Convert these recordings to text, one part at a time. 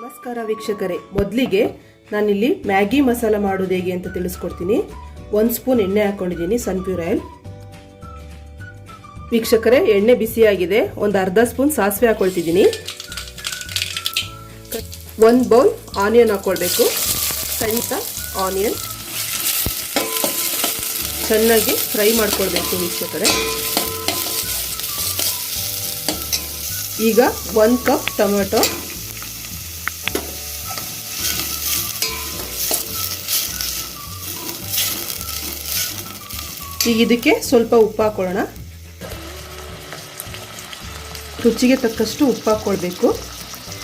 ನಮಸ್ಕಾರ ವೀಕ್ಷಕರೇ, ಮೊದಲಿಗೆ ನಾನಿಲ್ಲಿ ಮ್ಯಾಗಿ ಮಸಾಲ ಮಾಡೋದು ಹೇಗೆ ಅಂತ ತಿಳಿಸ್ಕೊಡ್ತೀನಿ. 1 ಸ್ಪೂನ್ ಎಣ್ಣೆ ಹಾಕೊಂಡಿದ್ದೀನಿ, ಸನ್ಪ್ಯೂರ್ ಆಯಿಲ್. ವೀಕ್ಷಕರೇ, ಎಣ್ಣೆ ಬಿಸಿಯಾಗಿದೆ. ಒಂದು ಅರ್ಧ ಸ್ಪೂನ್ ಸಾಸಿವೆ ಹಾಕೊಳ್ತಿದ್ದೀನಿ. 1 ಬೌಲ್ ಆನಿಯನ್ ಹಾಕೊಳ್ಬೇಕು. ಸಣ್ಣ ಆನಿಯನ್ ಚೆನ್ನಾಗಿ ಫ್ರೈ ಮಾಡ್ಕೊಳ್ಬೇಕು ವೀಕ್ಷಕರೇ. ಈಗ 1 ಕಪ್ ಟೊಮೆಟೊ, ಈಗ ಇದಕ್ಕೆ ಸ್ವಲ್ಪ ಉಪ್ಪು ಹಾಕೊಳ್ಳೋಣ. ರುಚಿಗೆ ತಕ್ಕಷ್ಟು ಉಪ್ಪು ಹಾಕ್ಕೊಳ್ಬೇಕು.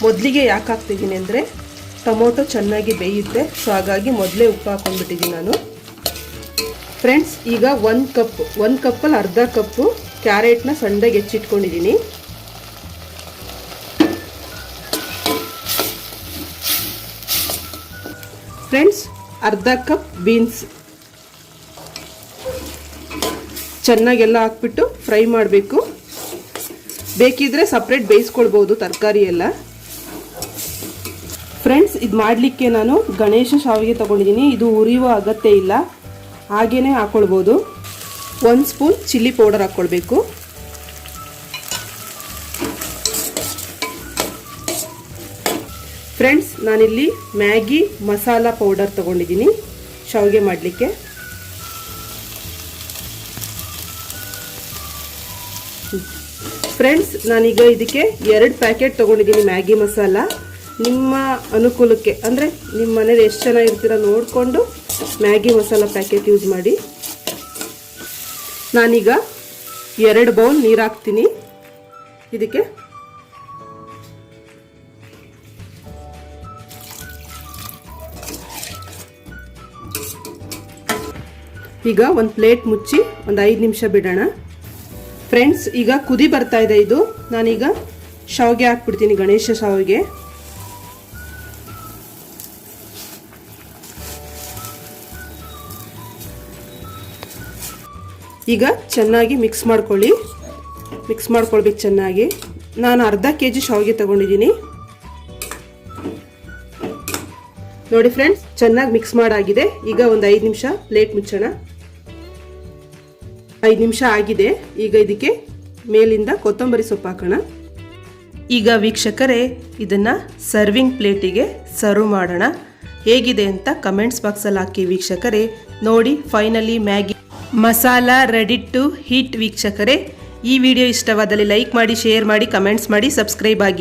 ಮೊದಲಿಗೆ ಯಾಕೆ ಹಾಕ್ತಿದ್ದೀನಿ ಅಂದರೆ ಟೊಮೊಟೊ ಚೆನ್ನಾಗಿ ಬೇಯುತ್ತೆ, ಸೊ ಹಾಗಾಗಿ ಮೊದಲೇ ಉಪ್ಪು ಹಾಕೊಂಡ್ಬಿಟ್ಟಿದ್ದೀನಿ ನಾನು. ಫ್ರೆಂಡ್ಸ್, ಈಗ 1 ಕಪ್ಪಲ್ಲಿ ಅರ್ಧ ಕಪ್ಪು ಕ್ಯಾರೆಟ್ನ ಸಣ್ಣಗೆ ಹೆಚ್ಚಿಟ್ಕೊಂಡಿದ್ದೀನಿ. ಫ್ರೆಂಡ್ಸ್, ಅರ್ಧ ಕಪ್ ಬೀನ್ಸ್ ಚೆನ್ನಾಗೆಲ್ಲ ಹಾಕ್ಬಿಟ್ಟು ಫ್ರೈ ಮಾಡಬೇಕು. ಬೇಕಿದ್ರೆ ಸಪ್ರೇಟ್ ಬೇಯಿಸ್ಕೊಳ್ಬೋದು ತರಕಾರಿ ಎಲ್ಲ. ಫ್ರೆಂಡ್ಸ್, ಇದು ಮಾಡಲಿಕ್ಕೆ ನಾನು ಗಣೇಶ ಶಾವಿಗೆ ತೊಗೊಂಡಿದ್ದೀನಿ. ಇದು ಉರಿಯುವ ಅಗತ್ಯ ಇಲ್ಲ, ಹಾಗೇ ಹಾಕ್ಕೊಳ್ಬೋದು. 1 ಸ್ಪೂನ್ ಚಿಲ್ಲಿ ಪೌಡರ್ ಹಾಕ್ಕೊಳ್ಬೇಕು. ಫ್ರೆಂಡ್ಸ್, ನಾನಿಲ್ಲಿ ಮ್ಯಾಗಿ ಮಸಾಲ ಪೌಡರ್ ತೊಗೊಂಡಿದ್ದೀನಿ ಶಾವಿಗೆ ಮಾಡಲಿಕ್ಕೆ. ಫ್ರೆಂಡ್ಸ್, ನಾನೀಗ ಇದಕ್ಕೆ 2 ಪ್ಯಾಕೆಟ್ ತೊಗೊಂಡಿದ್ದೀನಿ ಮ್ಯಾಗಿ ಮಸಾಲ. ನಿಮ್ಮ ಅನುಕೂಲಕ್ಕೆ, ಅಂದರೆ ನಿಮ್ಮ ಮನೇಲಿ ಎಷ್ಟು ಜನ ಇರ್ತೀರ ನೋಡಿಕೊಂಡು ಮ್ಯಾಗಿ ಮಸಾಲ ಪ್ಯಾಕೆಟ್ ಯೂಸ್ ಮಾಡಿ. ನಾನೀಗ 2 ಬೌಲ್ ನೀರು ಹಾಕ್ತೀನಿ ಇದಕ್ಕೆ. ಈಗ ಒಂದು ಪ್ಲೇಟ್ ಮುಚ್ಚಿ ಒಂದು 5 ನಿಮಿಷ ಬಿಡೋಣ. ಫ್ರೆಂಡ್ಸ್, ಈಗ ಕುದಿ ಬರ್ತಾ ಇದೆ. ಇದು ನಾನೀಗ ಶಾವಿಗೆ ಹಾಕ್ಬಿಡ್ತೀನಿ, ಗಣೇಶ ಶಾವಿಗೆ. ಈಗ ಚೆನ್ನಾಗಿ ಮಿಕ್ಸ್ ಮಾಡ್ಕೊಳ್ಬೇಕು ಚೆನ್ನಾಗಿ. ನಾನು ಅರ್ಧ kg ಶಾವಿಗೆ ತಗೊಂಡಿದ್ದೀನಿ. ನೋಡಿ ಫ್ರೆಂಡ್ಸ್, ಚೆನ್ನಾಗಿ ಮಿಕ್ಸ್ ಮಾಡಾಗಿದೆ. ಈಗ ಒಂದು 5 ನಿಮಿಷ ಪ್ಲೇಟ್ ಮುಚ್ಚೋಣ. 5 ನಿಮಿಷ ಆಗಿದೆ. ಈಗ ಇದಕ್ಕೆ ಮೇಲಿಂದ ಕೊತ್ತಂಬರಿ ಸೊಪ್ಪು ಹಾಕೋಣ. ಈಗ ವೀಕ್ಷಕರೇ, ಇದನ್ನು ಸರ್ವಿಂಗ್ ಪ್ಲೇಟಿಗೆ ಸರ್ವ್ ಮಾಡೋಣ. ಹೇಗಿದೆ ಅಂತ ಕಮೆಂಟ್ಸ್ ಬಾಕ್ಸಲ್ಲಿ ಹಾಕಿ ವೀಕ್ಷಕರೇ. ನೋಡಿ, finally Maggi masala ready to heat ವೀಕ್ಷಕರೇ. ಈ ವಿಡಿಯೋ ಇಷ್ಟವಾದಲ್ಲಿ ಲೈಕ್ ಮಾಡಿ, ಶೇರ್ ಮಾಡಿ, ಕಮೆಂಟ್ಸ್ ಮಾಡಿ, ಸಬ್ಸ್ಕ್ರೈಬ್ ಆಗಿ.